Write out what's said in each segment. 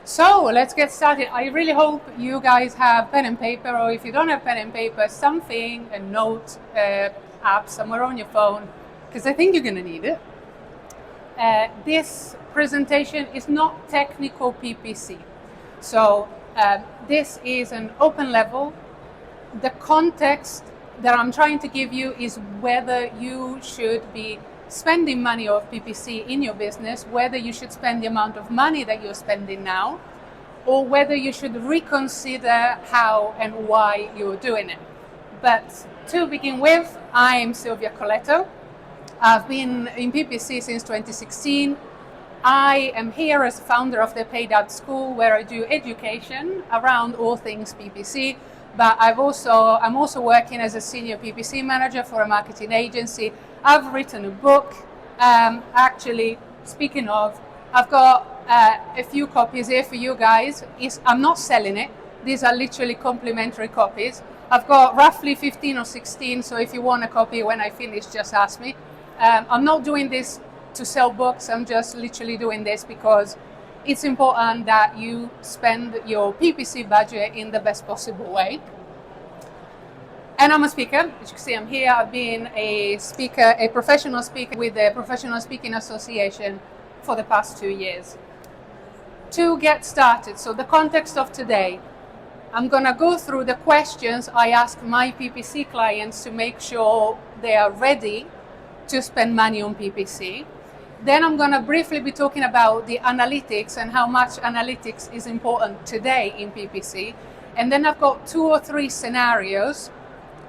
So let's get started. I really hope you guys have pen and paper, or if you don't have pen and paper, something, a note, app somewhere on your phone, because I think you're going to need it. This presentation is not technical PPC. So this is an open level. The context that I'm trying to give you is whether you should be spending money of PPC in your business, whether you should spend the amount of money that you're spending now, or whether you should reconsider how and why you're doing it. But to begin with, I'm Silvia Coletto. I've been in PPC since 2016. I am here as founder of the Paid Ad School, where I do education around all things PPC. But I'm also working as a senior PPC manager for a marketing agency. I've written a book. Actually, speaking of, I've got a few copies here for you guys. I'm not selling it. These are literally complimentary copies. I've got roughly 15 or 16, so if you want a copy when I finish, just ask me. I'm not doing this to sell books. I'm just literally doing this because it's important that you spend your PPC budget in the best possible way. And I'm a speaker. As you can see, I'm here. I've been a speaker, a professional speaker with the Professional Speaking Association for the past 2 years. To get started, so the context of today, I'm going to go through the questions I ask my PPC clients to make sure they are ready to spend money on PPC. Then I'm going to briefly be talking about the analytics and how much analytics is important today in PPC. And then I've got 2 or 3 scenarios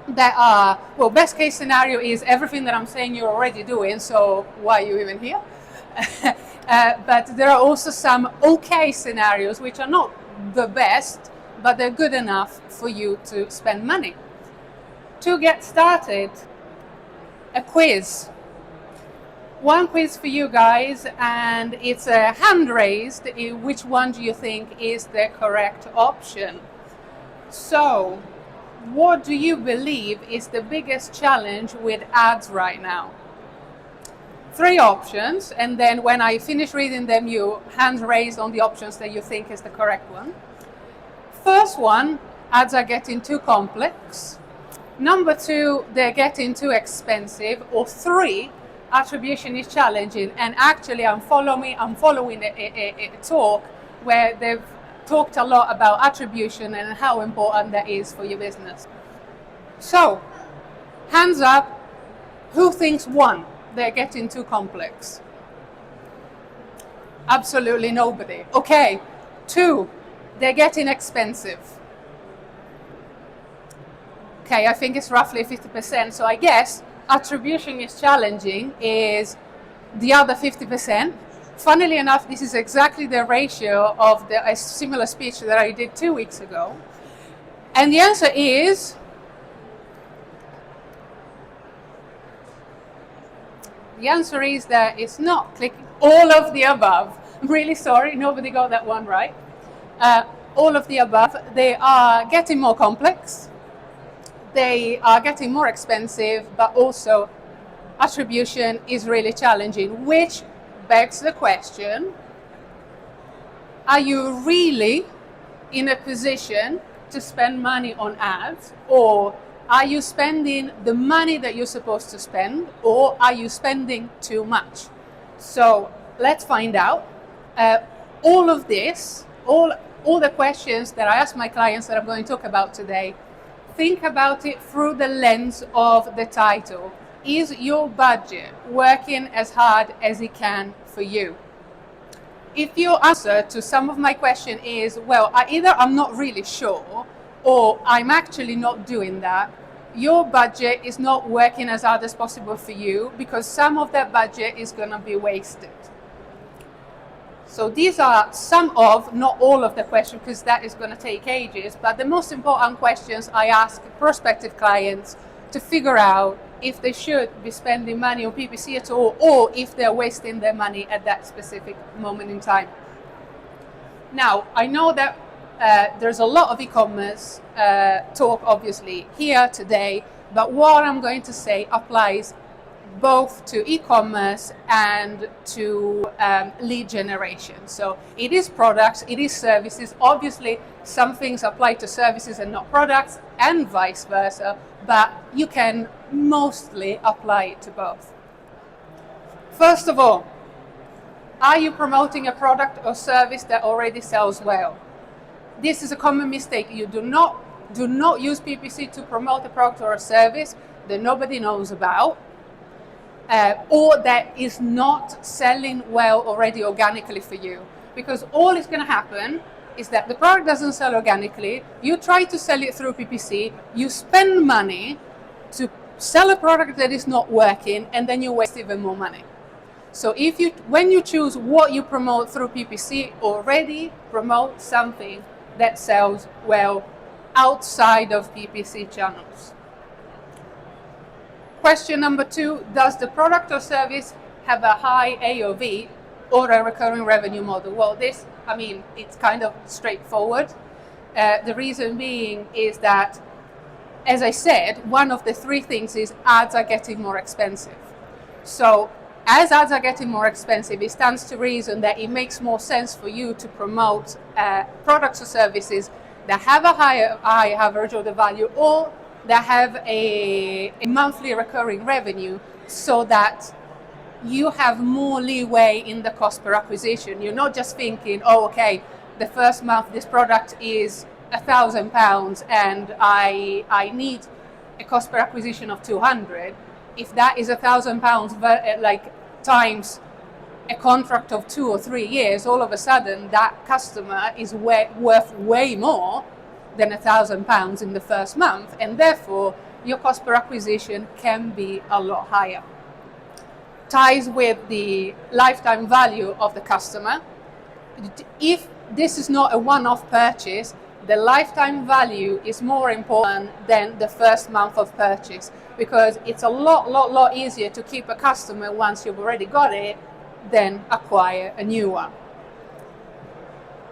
that are, well, best case scenario is everything that I'm saying you're already doing, so why are you even here? But there are also some okay scenarios which are not the best, but they're good enough for you to spend money. To get started, a quiz. One quiz for you guys, and it's a hand raised. Which one do you think is the correct option? So, what do you believe is the biggest challenge with ads right now? 3 options, and then when I finish reading them, you hand raise on the options that you think is the correct one. First one, ads are getting too complex. Number 2, they're getting too expensive. Or 3, attribution is challenging. And actually, I'm following a talk where they've talked a lot about attribution and how important that is for your business. So, hands up, who thinks 1, they're getting too complex? Absolutely nobody. Okay, 2, they're getting expensive. Okay, I think it's roughly 50%, so I guess attribution is challenging is the other 50%. Funnily enough, this is exactly the ratio of a similar speech that I did 2 weeks ago. And the answer is, that it's not clicking. All of the above. I'm really sorry, nobody got that one right. All of the above. They are getting more complex. They are getting more expensive, but also attribution is really challenging, which begs the question, are you really in a position to spend money on ads, or are you spending the money that you're supposed to spend, or are you spending too much? So let's find out. All of this, all the questions that I ask my clients that I'm going to talk about today, think about it through the lens of the title. Is your budget working as hard as it can for you? If your answer to some of my question is, well, either I'm not really sure, or I'm actually not doing that, your budget is not working as hard as possible for you, because some of that budget is going to be wasted. So these are some of, not all of the questions, because that is going to take ages, but the most important questions I ask prospective clients to figure out if they should be spending money on PPC at all, or if they're wasting their money at that specific moment in time. Now, I know that there's a lot of e-commerce talk, obviously, here today, but what I'm going to say applies both to e-commerce and to lead generation. So it is products, it is services. Obviously, some things apply to services and not products, and vice versa, but you can mostly apply it to both. First of all, are you promoting a product or service that already sells well? This is a common mistake. You do not use PPC to promote a product or a service that nobody knows about, or that is not selling well already organically for you. Because all is going to happen is that the product doesn't sell organically, you try to sell it through PPC, you spend money to sell a product that is not working, and then you waste even more money. So when you choose what you promote through PPC, already promote something that sells well outside of PPC channels. Question number 2, does the product or service have a high AOV or a recurring revenue model? Well, it's kind of straightforward. The reason being is that, as I said, one of the 3 things is ads are getting more expensive. So as ads are getting more expensive, it stands to reason that it makes more sense for you to promote products or services that have a high average order value, or that have a monthly recurring revenue, so that you have more leeway in the cost per acquisition. You're not just thinking, oh, okay, the first month this product is £1,000 and I need a cost per acquisition of 200. If that is £1,000 times a contract of 2 or 3 years, all of a sudden that customer is worth way more than £1,000 in the first month, and therefore your cost per acquisition can be a lot higher. Ties with the lifetime value of the customer. If this is not a one-off purchase, the lifetime value is more important than the first month of purchase, because it's a lot easier to keep a customer once you've already got it than acquire a new one.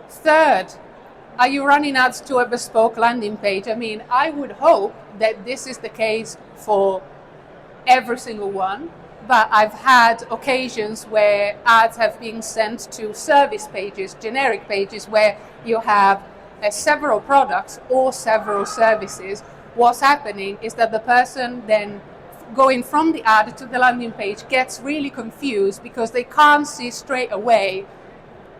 Third, are you running ads to a bespoke landing page? I would hope that this is the case for every single one, but I've had occasions where ads have been sent to service pages, generic pages, where you have several products or several services. What's happening is that the person then going from the ad to the landing page gets really confused because they can't see straight away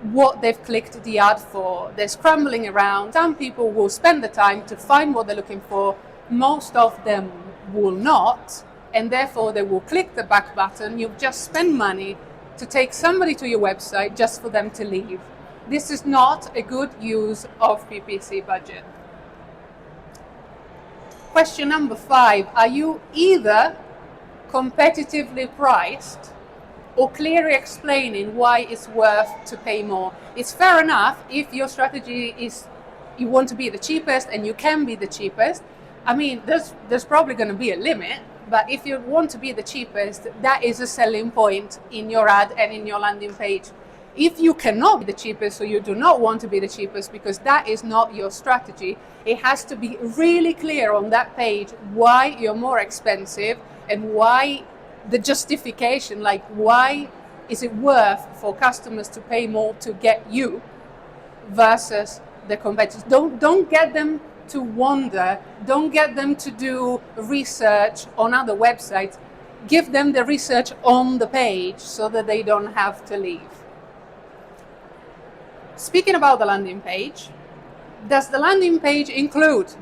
what they've clicked the ad for. They're scrambling around. Some people will spend the time to find what they're looking for. Most of them will not, and therefore they will click the back button. You've just spent money to take somebody to your website just for them to leave. This is not a good use of PPC budget. Question number 5, are you either competitively priced or clearly explaining why it's worth to pay more? It's fair enough if your strategy is you want to be the cheapest and you can be the cheapest. There's probably going to be a limit, but if you want to be the cheapest, that is a selling point in your ad and in your landing page. If you cannot be the cheapest, or you do not want to be the cheapest because that is not your strategy, it has to be really clear on that page why you're more expensive and why the justification, like why is it worth for customers to pay more to get you versus the competitors. Don't get them to wander, don't get them to do research on other websites. Give them the research on the page so that they don't have to leave. Speaking about the landing page, does the landing page include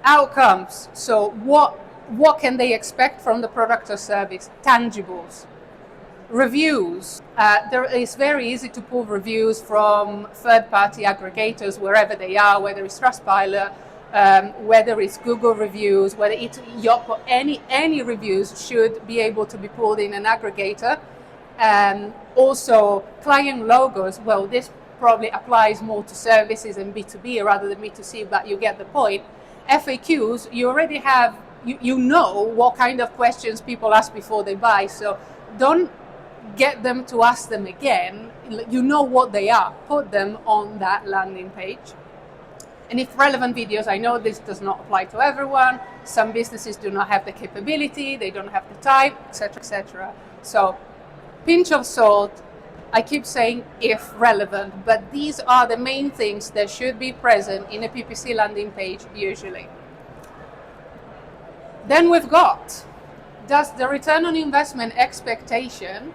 outcomes? So what can they expect from the product or service? Tangibles. Reviews. It's very easy to pull reviews from third-party aggregators wherever they are, whether it's Trustpilot, whether it's Google reviews, whether it's Yelp, any reviews should be able to be pulled in an aggregator. Also, client logos. Well, this probably applies more to services and B2B rather than B2C, but you get the point. FAQs, you already have, you know what kind of questions people ask before they buy, so don't get them to ask them again. You know what they are, put them on that landing page. And if relevant videos, I know this does not apply to everyone, Some businesses do not have the capability, they don't have the time, etc., etc. So, pinch of salt. I keep saying if relevant, but these are the main things that should be present in a PPC landing page usually. Then we've got, does the return on investment expectation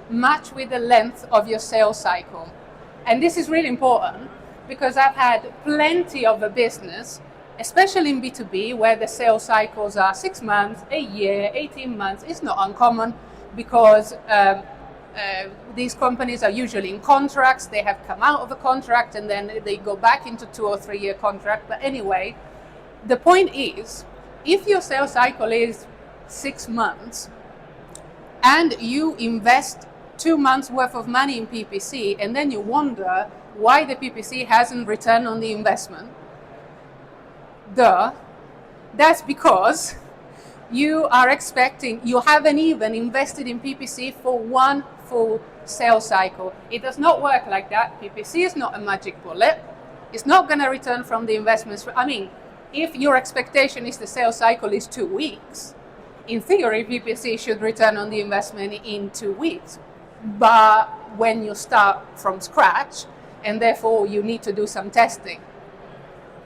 match with the length of your sales cycle? And this is really important because I've had plenty of a business, especially in B2B, where the sales cycles are 6 months, a year, 18 months. It's not uncommon because these companies are usually in contracts. They have come out of a contract and then they go back into 2 or 3 year contract. But anyway, the point is, if your sales cycle is 6 months and you invest 2 months worth of money in PPC and then you wonder why the PPC hasn't returned on the investment, that's because you are expecting, you haven't even invested in PPC for 1 full sales cycle. It does not work like that. PPC is not a magic bullet. It's not going to return from the investments. I mean, if your expectation is the sales cycle is 2 weeks, in theory, PPC should return on the investment in 2 weeks. But when you start from scratch, and therefore you need to do some testing.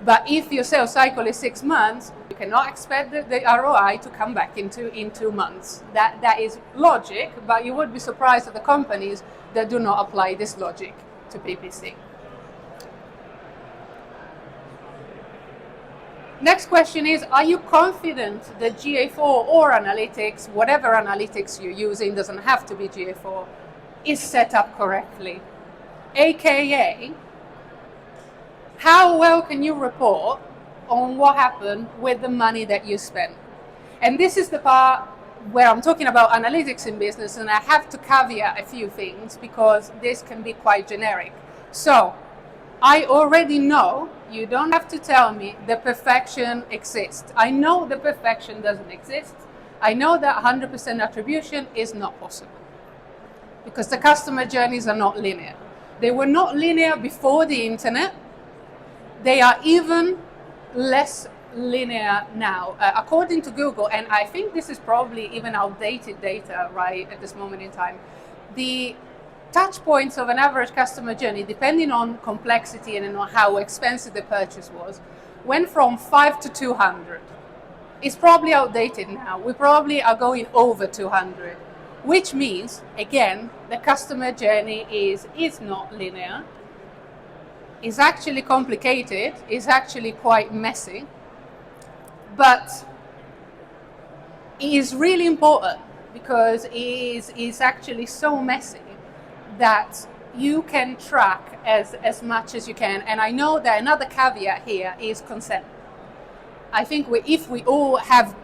But if your sales cycle is 6 months, you cannot expect the ROI to come back in 2 months. That is logic, but you would be surprised at the companies that do not apply this logic to PPC. Next question is, are you confident that GA4 or analytics, whatever analytics you're using, doesn't have to be GA4, is set up correctly? AKA, how well can you report on what happened with the money that you spent? And this is the part where I'm talking about analytics in business, and I have to caveat a few things because this can be quite generic. So, I already know, you don't have to tell me the perfection exists. I know the perfection doesn't exist. I know that 100% attribution is not possible because the customer journeys are not linear. They were not linear before the internet. They are even less linear now. According to Google, and I think this is probably even outdated data right at this moment in time, the touch points of an average customer journey, depending on complexity and on how expensive the purchase was, went from 5 to 200. It's probably outdated now. We probably are going over 200, which means, again, the customer journey is not linear. It's actually complicated. It's actually quite messy. But it is really important because it is actually so messy that you can track as much as you can. And I know that another caveat here is consent. I think if we all have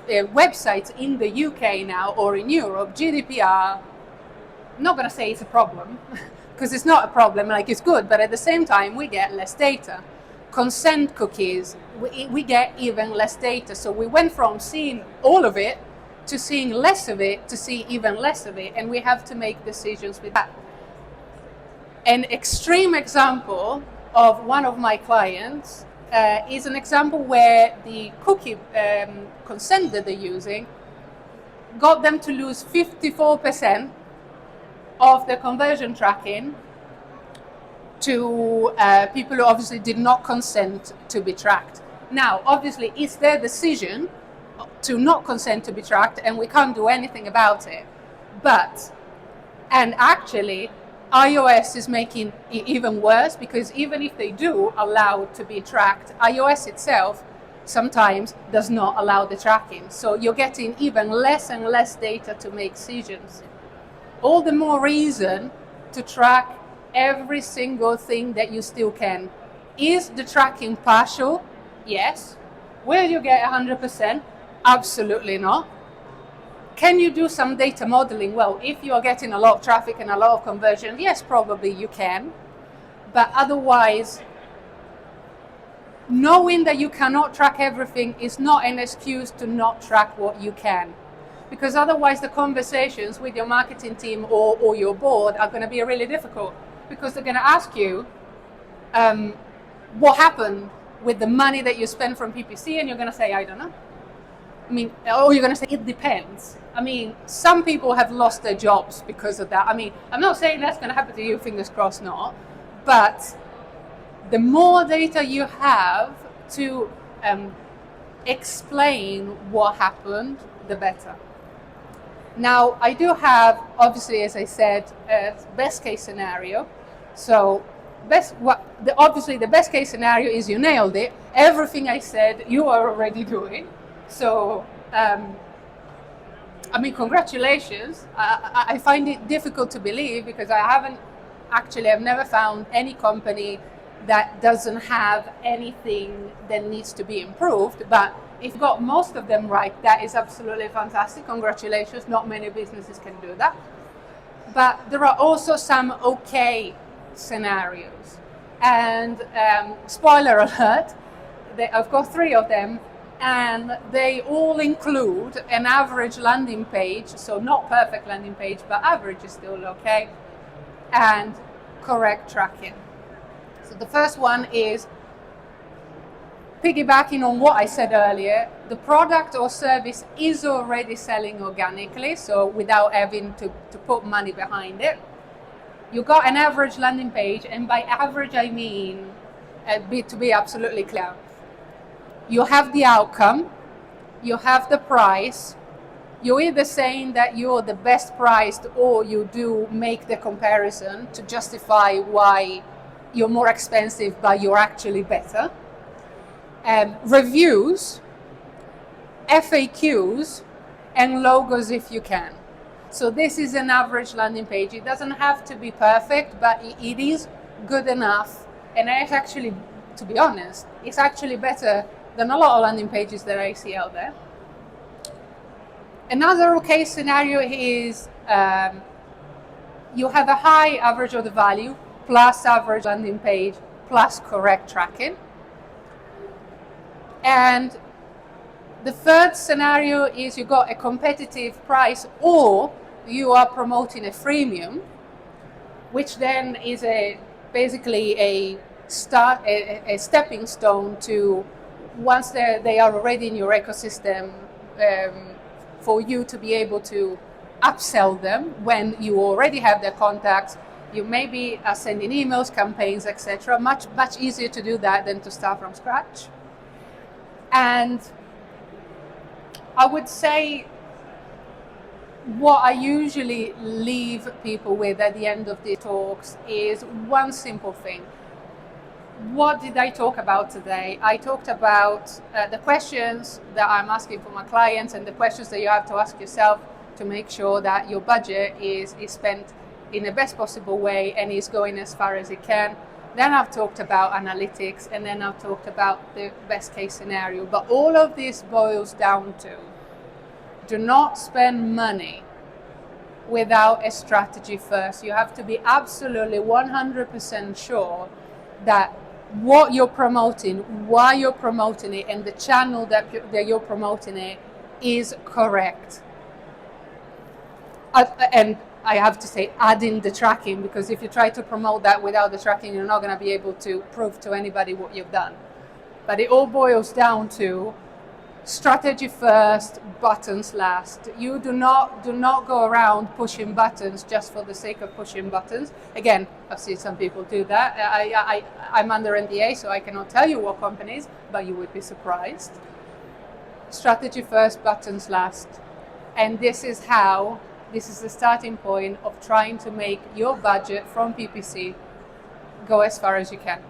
websites in the UK now or in Europe, GDPR, I'm not going to say it's a problem because it's not a problem, like it's good, but at the same time we get less data. Consent cookies, we get even less data. So we went from seeing all of it to seeing less of it, to see even less of it, and we have to make decisions with that. An extreme example of one of my clients is an example where the cookie consent that they're using got them to lose 54% of the conversion tracking to people who obviously did not consent to be tracked. Now, obviously, it's their decision to not consent to be tracked, and we can't do anything about it. And actually, iOS is making it even worse because even if they do allow to be tracked, iOS itself sometimes does not allow the tracking. So you're getting even less and less data to make decisions. All the more reason to track every single thing that you still can. Is the tracking partial? Yes. Will you get 100%? Absolutely not. Can you do some data modeling? Well, if you are getting a lot of traffic and a lot of conversion, yes, probably you can. But otherwise, knowing that you cannot track everything is not an excuse to not track what you can. Because otherwise the conversations with your marketing team or your board are going to be really difficult. Because they're going to ask you, what happened? with the money that you spend from PPC, and you're going to say, I don't know. I mean, or you're going to say, it depends. I mean, some people have lost their jobs because of that. I mean, I'm not saying that's going to happen to you, fingers crossed not, but the more data you have to explain what happened, the better. Now, I do have, obviously, as I said, a best case scenario. So, obviously, the best case scenario is you nailed it. Everything I said, you are already doing. So, I mean, congratulations. I find it difficult to believe because I've never found any company that doesn't have anything that needs to be improved. But if you got most of them right, that is absolutely fantastic. Congratulations. Not many businesses can do that. But there are also some okay scenarios. And spoiler alert, I've got 3 of them, and they all include an average landing page, so not perfect landing page, but average is still okay, and correct tracking. So the first one is piggybacking on what I said earlier. The product or service is already selling organically, so without having to put money behind it. You got an average landing page, and by average I mean, to be absolutely clear, you have the outcome, you have the price, you're either saying that you're the best priced or you do make the comparison to justify why you're more expensive but you're actually better. Reviews, FAQs, and logos if you can. So this is an average landing page. It doesn't have to be perfect, but it is good enough. And it's actually, to be honest, it's actually better than a lot of landing pages that I see out there. Another okay scenario is you have a high average order value plus average landing page plus correct tracking. And the third scenario is you got a competitive price or you are promoting a freemium, which then is basically a stepping stone to, once they are already in your ecosystem, for you to be able to upsell them when you already have their contacts. You maybe are sending emails, campaigns, etc. Much easier to do that than to start from scratch. And I would say what I usually leave people with at the end of the talks is one simple thing. What did I talk about today? I talked about the questions that I'm asking for my clients and the questions that you have to ask yourself to make sure that your budget is spent in the best possible way and is going as far as it can. Then I've talked about analytics, and then I've talked about the best case scenario. But all of this boils down to, do not spend money without a strategy first. You have to be absolutely 100% sure that what you're promoting, why you're promoting it, and the channel that you're promoting it is correct. And I have to say, add in the tracking, because if you try to promote that without the tracking, you're not going to be able to prove to anybody what you've done. But it all boils down to strategy first, buttons last. You do not go around pushing buttons just for the sake of pushing buttons. Again, I've seen some people do that. I'm under NDA, so I cannot tell you what companies, but you would be surprised. Strategy first, buttons last. And this is the starting point of trying to make your budget from PPC go as far as you can.